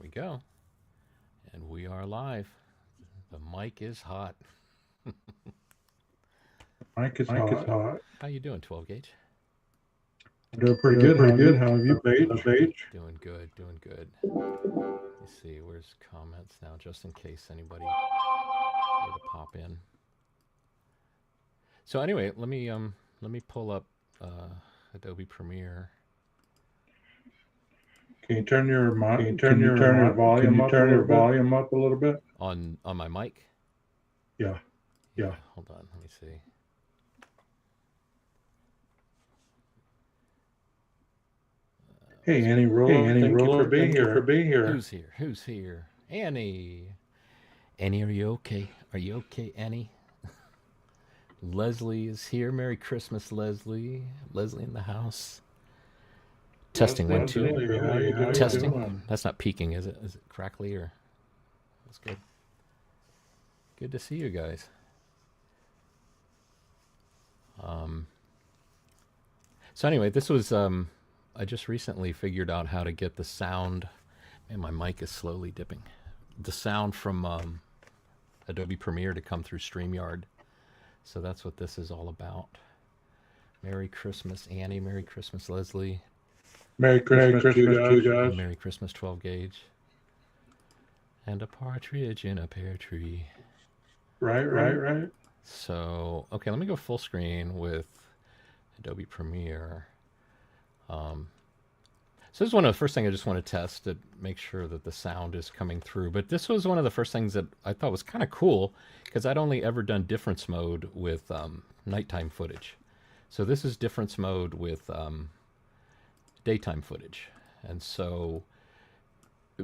we go. And we are live. The mic is hot. Mic is hot. How you doing, 12 gauge? Doing pretty good. How have you, Paige? Doing good, doing good. Let's see, where's comments now, just in case anybody were to pop in. So anyway, let me pull up Adobe Premiere. Can you turn your volume up a little bit? On my mic? Yeah. Hold on, let me see. Hey, Annie Roller, thank you for being here. Who's here? Annie. Annie, are you okay? Are you okay, Annie? Leslie is here. Merry Christmas, Leslie. Leslie in the house. Testing 1 2. Testing. That's not peaking, is it? Is it crackly or? That's good. Good to see you guys. So anyway, this was I just recently figured out how to get the sound. Man, my mic is slowly dipping. The sound from Adobe Premiere to come through Streamyard. So that's what this is all about. Merry Christmas, Annie. Merry Christmas, Leslie. Merry Christmas, you guys. Merry Christmas, 12 gauge. And a partridge in a pear tree. Right. So, okay, let me go full screen with Adobe Premiere. So this is one of the first things I just want to test to make sure that the sound is coming through. But this was one of the first things that I thought was kind of cool because I'd only ever done difference mode with nighttime footage. So this is difference mode with daytime footage. And so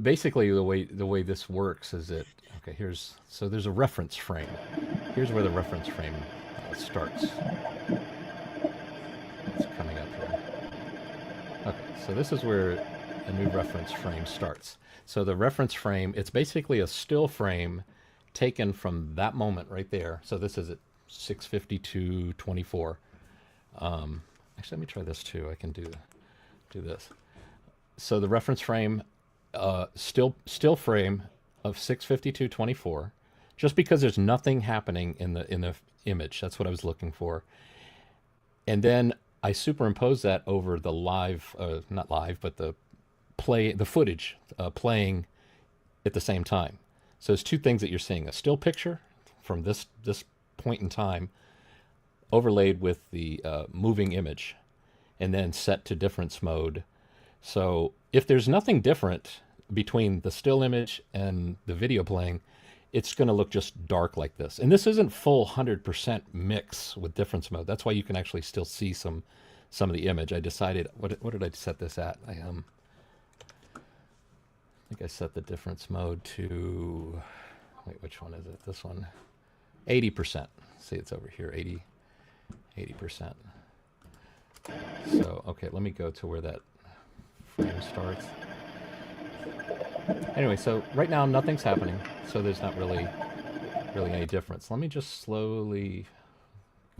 basically the way this works is that, okay, so there's a reference frame. Here's where the reference frame starts. It's coming up here. Okay, so this is where a new reference frame starts. So the reference frame, it's basically a still frame taken from that moment right there. So this is at 6:52:24. Actually, let me try this too. I can do this. So the reference frame, still frame of 6:52:24, just because there's nothing happening in the image. That's what I was looking for. And then I superimpose that over the live, not live, but the footage playing at the same time. So there's two things that you're seeing: a still picture from this point in time, overlaid with the moving image, and then set to difference mode. So if there's nothing different between the still image and the video playing, it's going to look just dark like this. And this isn't full 100% mix with difference mode. That's why you can actually still see some of the image. I decided, what did I set this at? I think I set the difference mode to, wait, which one is it? This one, 80%. See, it's over here, 80%. So, okay, let me go to where that frame starts. Anyway, so right now nothing's happening, so there's not really any difference. Let me just slowly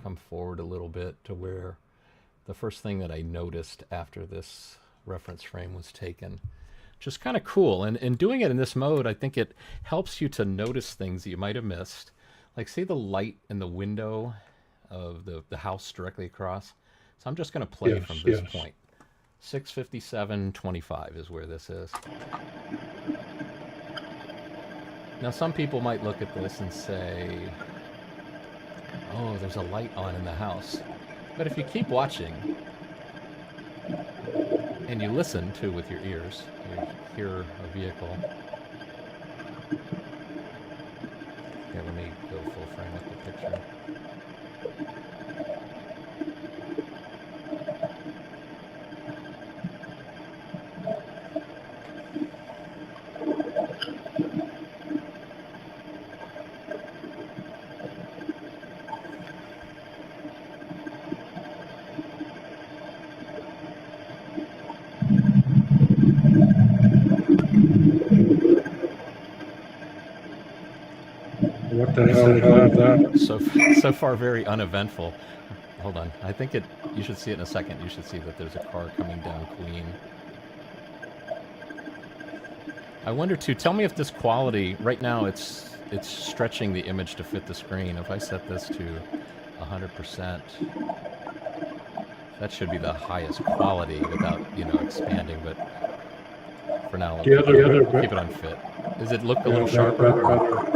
come forward a little bit to where the first thing that I noticed after this reference frame was taken. Just kind of cool. And doing it in this mode, I think it helps you to notice things that you might have missed. Like, see the light in the window of the house directly across? So I'm just going to play from this point. 6:57:25 is where this is. Now, some people might look at this and say, oh, there's a light on in the house. But if you keep watching, and you listen too with your ears, you hear a vehicle. Here, let me go full frame with the picture. What the hell is that? So far, very uneventful. Hold on. I think you should see it in a second. You should see that there's a car coming down Queen. I wonder too, tell me if this quality, right now it's stretching the image to fit the screen. If I set this to 100%, that should be the highest quality without, you know, expanding, but for now, we'll keep it unfit. Does it look a little sharper?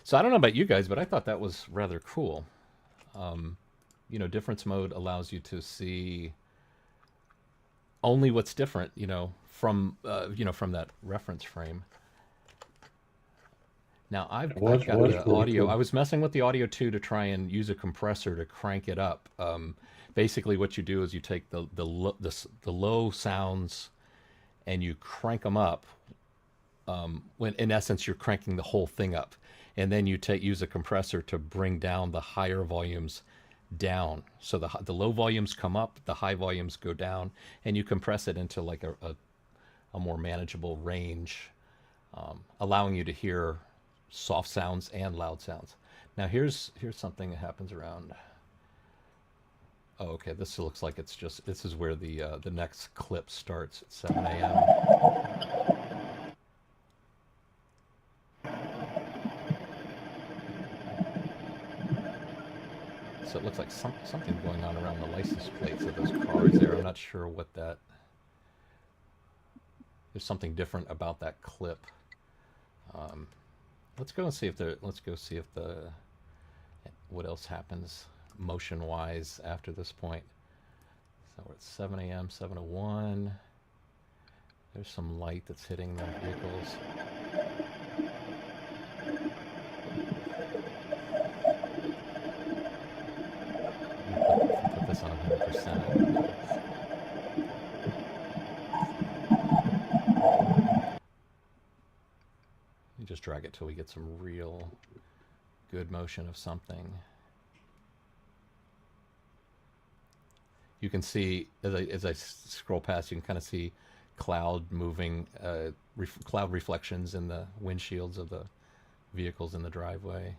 So I don't know about you guys, but I thought that was rather cool. You know, difference mode allows you to see only what's different, you know, from that reference frame. Now I've got the audio. I was messing with the audio too to try and use a compressor to crank it up. Basically, what you do is you take the low sounds and you crank them up. When in essence you're cranking the whole thing up, and then you use a compressor to bring down the higher volumes down. So the low volumes come up, the high volumes go down, and you compress it into like a more manageable range, allowing you to hear soft sounds and loud sounds. Now here's something that happens around. Oh, okay. This looks like this is where the next clip starts at 7 a.m. So it looks like something going on around the license plates of those cars there. I'm not sure what that. There's something different about that clip. Let's go see if what else happens motion-wise after this point. So we're at 7 a.m., 7:01. There's some light that's hitting the vehicles. Put this on 100%. You just drag it till we get some real good motion of something. You can see as I scroll past, you can kind of see cloud moving, cloud reflections in the windshields of the vehicles in the driveway.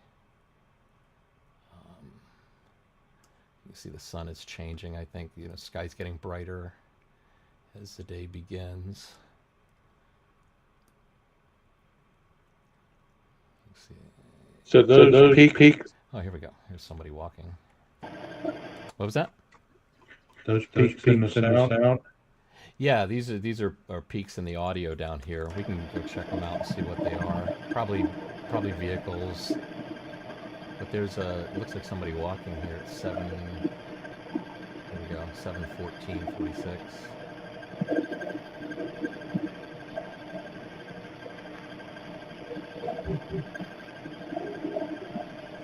You see the sun is changing. I think, you know, sky's getting brighter as the day begins. Let's see. So those peaks. Oh, here we go. Here's somebody walking. What was that? Those peaks in the sound. Yeah, these are peaks in the audio down here. We can go check them out and see what they are. Probably vehicles. But there's it looks like somebody walking here at 7. There we go, 7:14:46.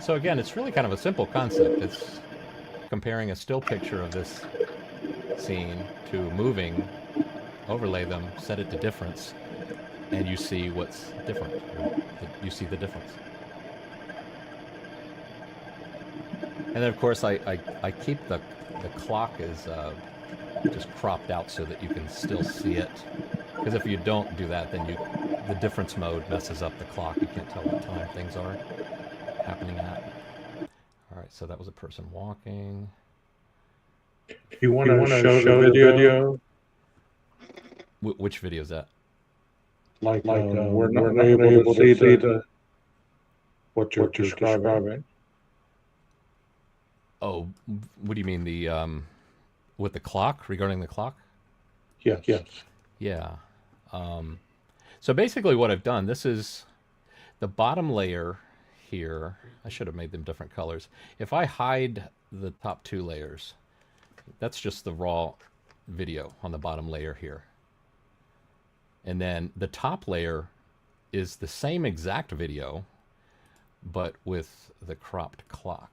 So again, it's really kind of a simple concept. It's comparing a still picture of this scene to moving, overlay them, set it to difference, and you see what's different. You see the difference. And then of course I keep the clock is just cropped out so that you can still see it. Because if you don't do that, then the difference mode messes up the clock. You can't tell what time things are happening at. All right, so that was a person walking. You want to show the video? Which video is that? We're not able to see what you're describing. Oh, what do you mean, with the clock, regarding the clock? Yes. Yeah. So basically what I've done, this is the bottom layer here. I should have made them different colors. If I hide the top 2 layers, that's just the raw video on the bottom layer here. And then the top layer is the same exact video, but with the cropped clock.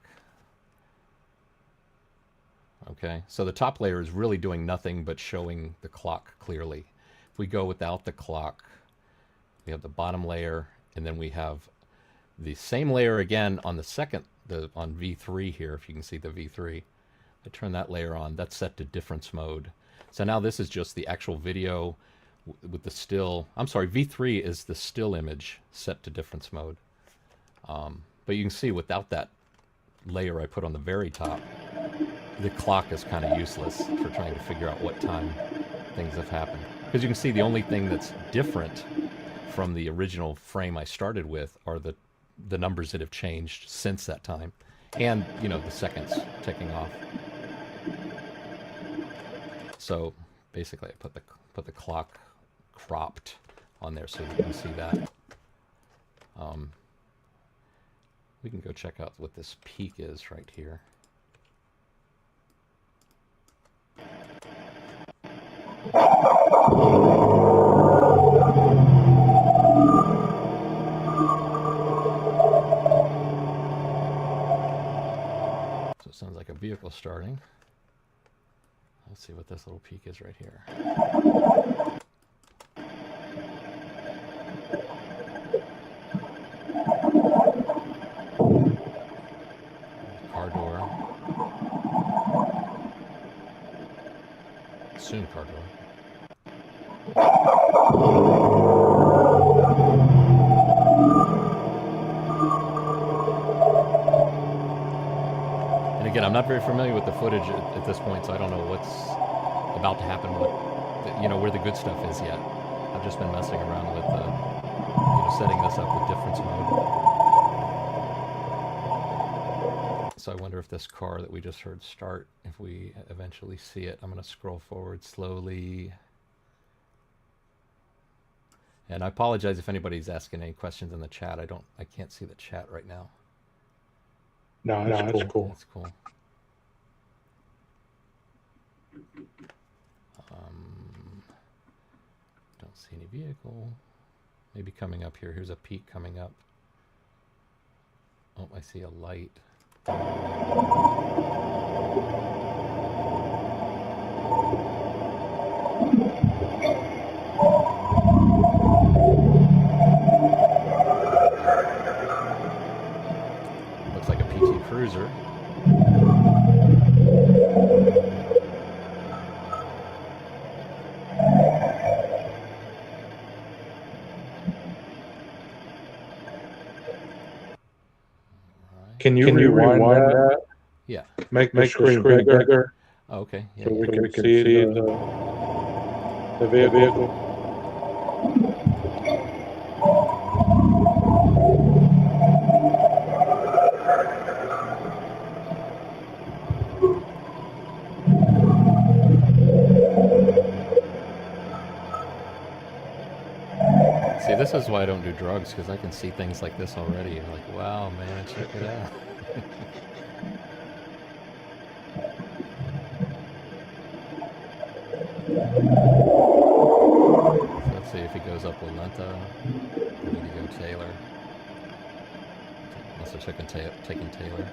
Okay, so the top layer is really doing nothing but showing the clock clearly. If we go without the clock, we have the bottom layer, and then we have the same layer again on the second, on V3 here, if you can see the V3, I turn that layer on. That's set to difference mode. So now this is just the actual video with the still. I'm sorry, V3 is the still image set to difference mode. But you can see without that layer I put on the very top, the clock is kind of useless for trying to figure out what time things have happened. Because you can see the only thing that's different from the original frame I started with are the numbers that have changed since that time. And, you know, the seconds ticking off. So basically I put the clock cropped on there so that you can see that. We can go check out what this peak is right here. So it sounds like a vehicle starting. Let's see what this little peak is right here. Car door. Soon car door. And again, I'm not very familiar with the footage at this point, so I don't know what's about to happen, where the good stuff is yet. I've just been messing around with, setting this up with difference mode. So I wonder if this car that we just heard start, if we eventually see it. I'm going to scroll forward slowly. And I apologize if anybody's asking any questions in the chat. I can't see the chat right now. No, that's cool. That's cool. Don't see any vehicle. Maybe coming up here. Here's a peak coming up. Oh, I see a light. Looks like a PT Cruiser. Can you rewind that? Yeah. Make the screen bigger. Oh, okay. Yeah, So yeah. we can see the vehicle. See, this is why I don't do drugs, because I can see things like this already. I'm like, wow, man, check it out. So let's see if he goes up with Lenta. We need to go Taylor. Must have taken Taylor.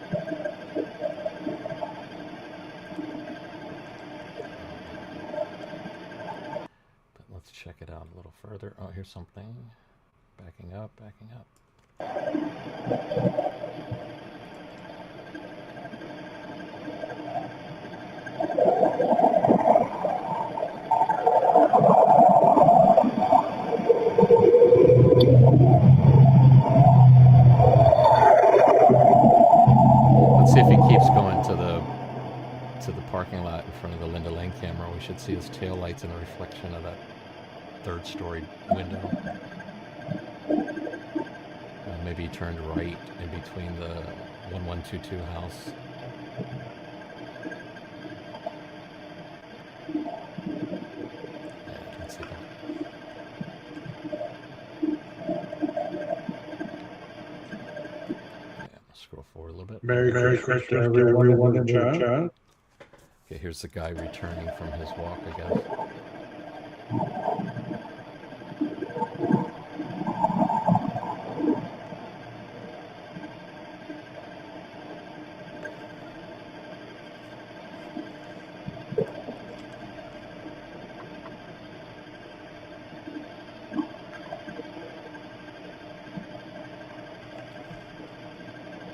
But let's check it out a little further. Oh, here's something. Backing up, backing up. Let's see if he keeps going to the parking lot in front of the Linda Lane camera. We should see his taillights in the reflection of that third-story window. Maybe he turned right in between the 1122 house. Yeah, I can see that. Yeah, I'll scroll forward a little bit. Merry Christmas to everyone in the chat. Okay, here's the guy returning from his walk, I guess.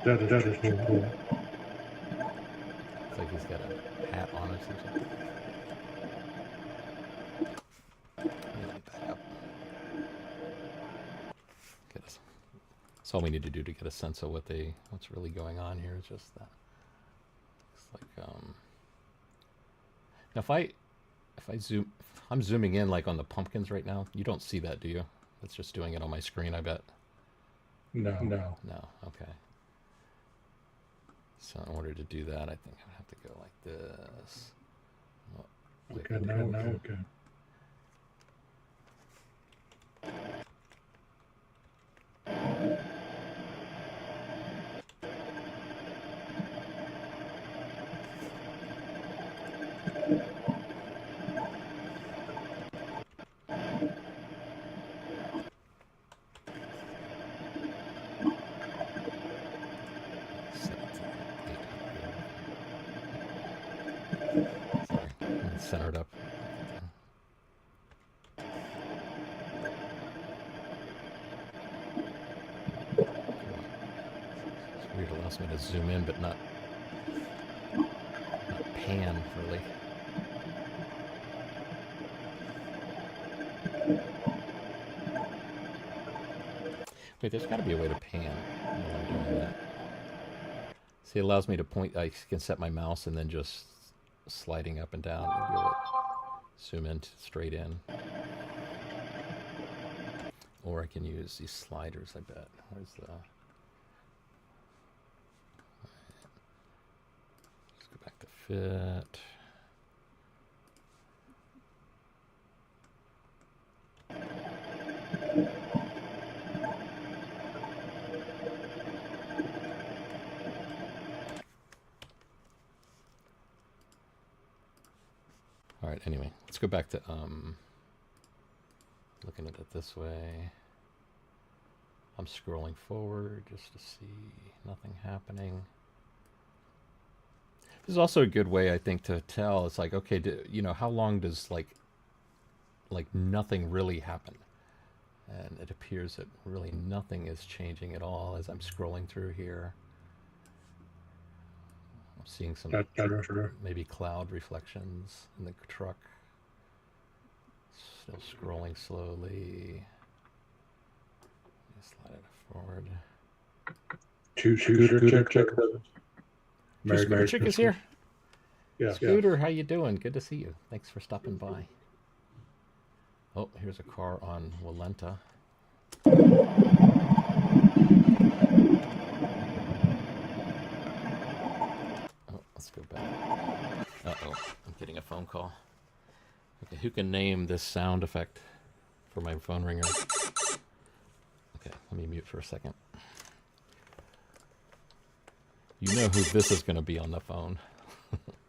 That is cool. like he's got a hat on or something. Let me back up. Get us. That's all we need to do to get a sense of what's really going on here. Is just that. It's like now if I zoom, I'm zooming in like on the pumpkins right now. You don't see that, do you? It's just doing it on my screen, I bet. No. Okay. So in order to do that, I think I have to go like this. Oh, Okay, no, okay. Center it up. It's weird, it allows me to zoom in, but not pan, really. Wait, there's got to be a way to pan while I'm doing that. See, it allows me to point, I can set my mouse and then just sliding up and down and be able to zoom in straight in. Or I can use these sliders, I bet. Where's the... Let's go back to fit. All right, anyway, let's go back to looking at it this way. I'm scrolling forward just to see nothing happening. This is also a good way, I think, to tell. It's like, okay, you know, how long does like nothing really happen? And it appears that really nothing is changing at all as I'm scrolling through here. I'm seeing some maybe cloud reflections in the truck. Still scrolling slowly. Slide it forward. Scooter check. Scooter Chick is here. Yeah. Scooter, how you doing? Good to see you. Thanks for stopping by. Oh, here's a car on Walenta. Oh, let's go back. Uh-oh, I'm getting a phone call. Okay, who can name this sound effect for my phone ringer? Okay, let me mute for a second. You know who this is going to be on the phone.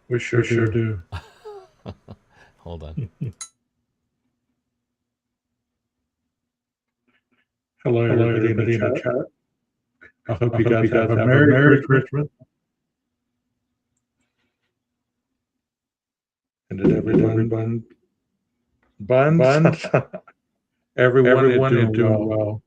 We sure do. Hold on. Hello, everybody in the chat. I hope you guys have a Merry Christmas. And did everyone buns? Everyone is doing well.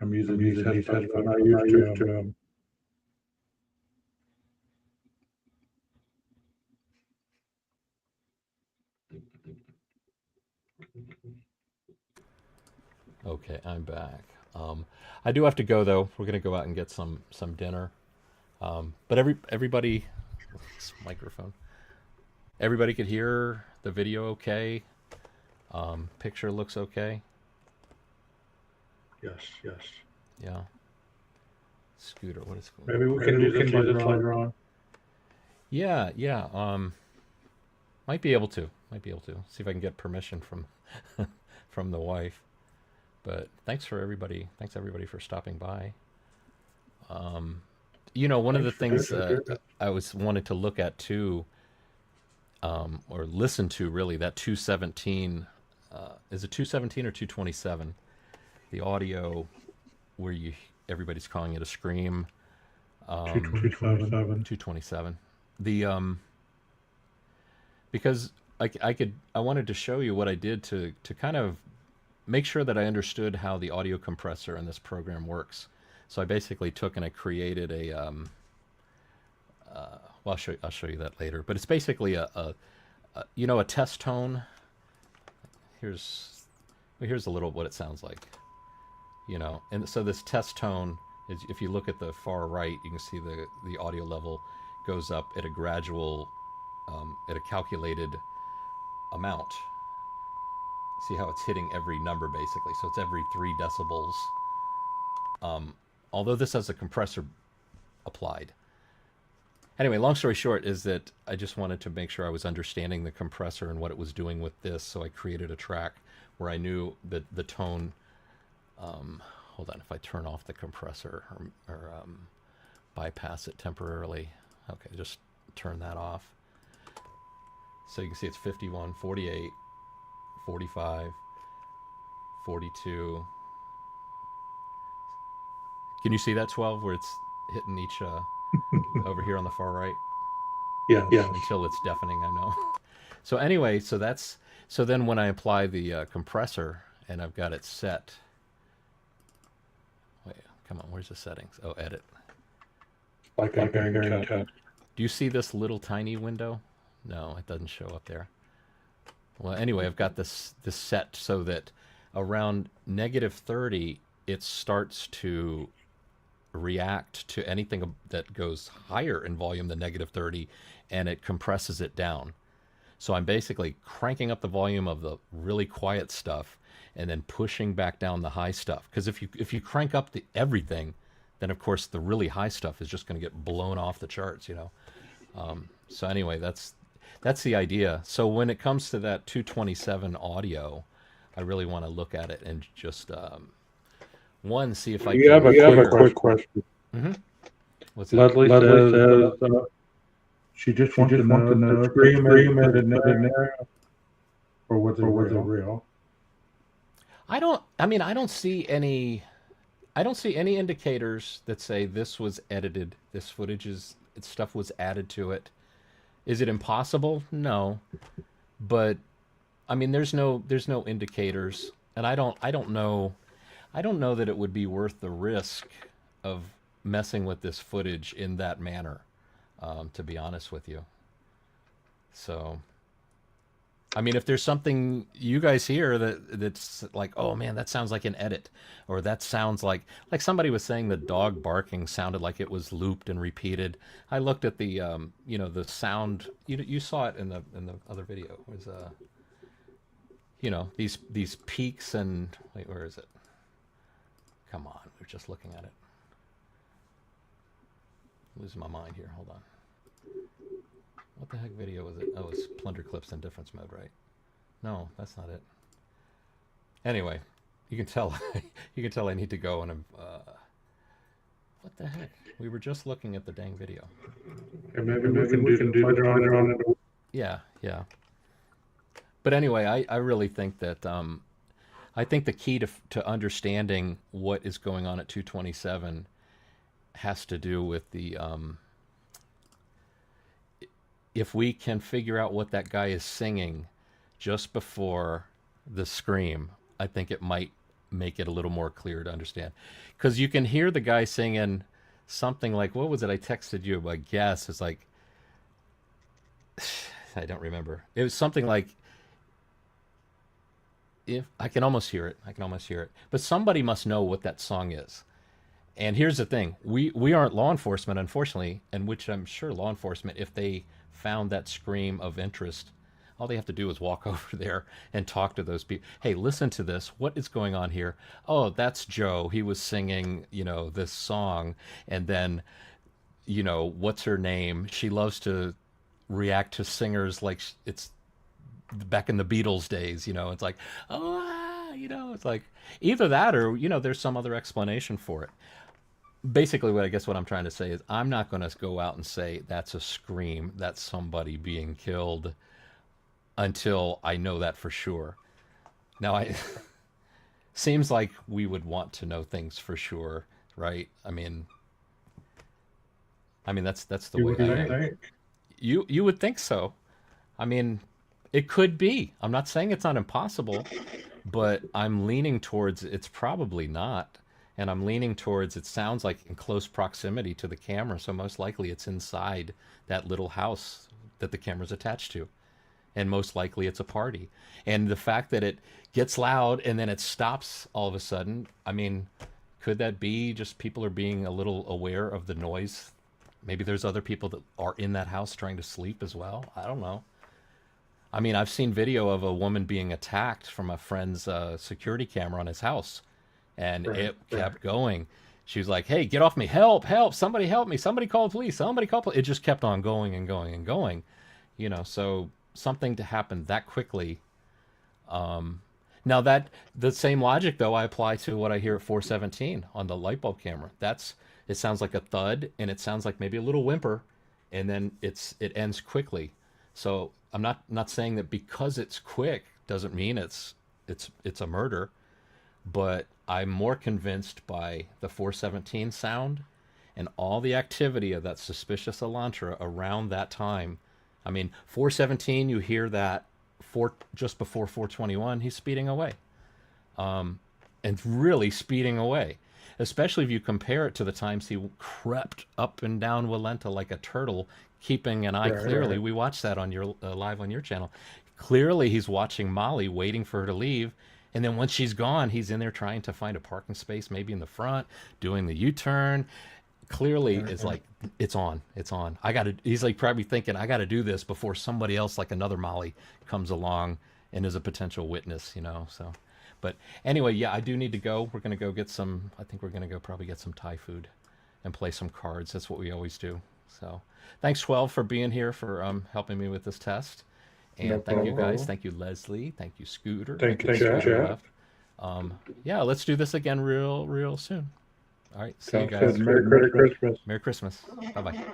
I'm using these headphones. I'm not used to them. Okay, I'm back. I do have to go though. We're gonna go out and get some dinner. But everybody, this microphone. Everybody could hear the video okay. Picture looks okay. Yes. Yeah. Scooter, what is going? Maybe we can do this later on. Yeah. Might be able to. See if I can get permission from from the wife. But thanks everybody for stopping by. You know, one of the things I wanted to look at too, or listen to really, that 217, is it 217 or 227? The audio where everybody's calling it a scream. 227. The because I wanted to show you what I did to kind of make sure that I understood how the audio compressor in this program works. So I basically took and I created a, well, I'll show you that later. But it's basically a test tone. Here's a little what it sounds like. And so this test tone is, if you look at the far right, you can see the audio level goes up at a gradual, at a calculated amount. See how it's hitting every number basically. So it's every 3 decibels. Although this has a compressor applied. Anyway, long story short is that I just wanted to make sure I was understanding the compressor and what it was doing with this. So I created a track where I knew that the tone, hold on, if I turn off the compressor or bypass it temporarily. Okay, just turn that off. So you can see it's 51, 48, 45, 42. Can you see that 12 where it's hitting each over here on the far right? Yeah. Until it's deafening, I know. So anyway, so then when I apply the compressor and I've got it set. Wait, come on, where's the settings? Oh, edit. Like a cut. Do you see this little tiny window? No, it doesn't show up there. Well, anyway, I've got this set so that around -30, it starts to react to anything that goes higher in volume than -30, and it compresses it down. So I'm basically cranking up the volume of the really quiet stuff and then pushing back down the high stuff. Because if you crank up everything, then of course the really high stuff is just going to get blown off the charts, So anyway, that's the idea. So when it comes to that 227 audio, I really want to look at it and just see if I can. You have a quick question. Mm-hmm. What's that? Leslie says she just wants to know the Streamyard in there, or was it real? I don't see any indicators that say this was edited. This stuff was added to it. Is it impossible? No, but there's no indicators, and I don't know that it would be worth the risk of messing with this footage in that manner, to be honest with you. So, if there's something you guys hear that's like, oh man, that sounds like an edit, or that sounds like somebody was saying the dog barking sounded like it was looped and repeated. I looked at the the sound. You saw it in the other video. It was these peaks and wait, where is it? Come on, we're just looking at it. I'm losing my mind here. Hold on. What the heck video was it? Oh, it's plunder clips in difference mode, right? No, that's not it. Anyway, you can tell I need to go and what the heck? We were just looking at the dang video. Okay, maybe we can do later on. Yeah. But anyway, I really think that I think the key to understanding what is going on at 227 has to do with the if we can figure out what that guy is singing just before the scream, I think it might make it a little more clear to understand. Because you can hear the guy singing something like, what was it I texted you? I guess it's like, I don't remember. It was something like, if I can almost hear it. But somebody must know what that song is. And here's the thing. We aren't law enforcement, unfortunately, and which I'm sure law enforcement, if they found that scream of interest, all they have to do is walk over there and talk to those people. Hey, listen to this. What is going on here? Oh, that's Joe. He was singing, this song. And then, what's her name? She loves to react to singers like it's back in the Beatles days, it's like, it's like either that or, there's some other explanation for it. Basically, what I'm trying to say is I'm not going to go out and say that's a scream, that's somebody being killed until I know that for sure. Now, seems like we would want to know things for sure, right? That's the way I think. You would think so. It could be. I'm not saying it's not impossible, but I'm leaning towards it's probably not. And I'm leaning towards it sounds like in close proximity to the camera, so most likely it's inside that little house that the camera's attached to. And most likely it's a party. And the fact that it gets loud and then it stops all of a sudden, I mean, could that be just people are being a little aware of the noise? Maybe there's other people that are in that house trying to sleep as well. I don't know. I mean, I've seen video of a woman being attacked from a friend's security camera on his house, and it kept going. She was like, "Hey, get off me! Help! Help! Somebody help me! Somebody call the police! Somebody call police!" It just kept on going and going and going, you know. So something to happen that quickly. Now that the same logic though I apply to what I hear at 417 on the light bulb camera. That's it sounds like a thud and it sounds like maybe a little whimper, and then it ends quickly. So I'm not saying that because it's quick doesn't mean it's a murder, but I'm more convinced by the 417 sound and all the activity of that suspicious Elantra around that time. I mean, 417, you hear that just before 421, he's speeding away, and really speeding away. Especially if you compare it to the times he crept up and down Walenta like a turtle, keeping an eye clearly. Right. We watched that on your live on your channel. Clearly, he's watching Molly, waiting for her to leave. And then once she's gone, he's in there trying to find a parking space, maybe in the front, doing the U-turn. Clearly, it's like, it's on. He's like probably thinking, I got to do this before somebody else, like another Molly, comes along and is a potential witness, you know, so. But anyway, yeah, I do need to go. We're going to go get some, I think we're going to go probably get some Thai food and play some cards. That's what we always do. So thanks, 12, for being here, for helping me with this test. And thank you guys. Thank you, Leslie. Thank you, Scooter. Thank you, Jeff. Yeah, let's do this again real soon. All right. See you guys. Merry Christmas. Merry Christmas. Bye-bye.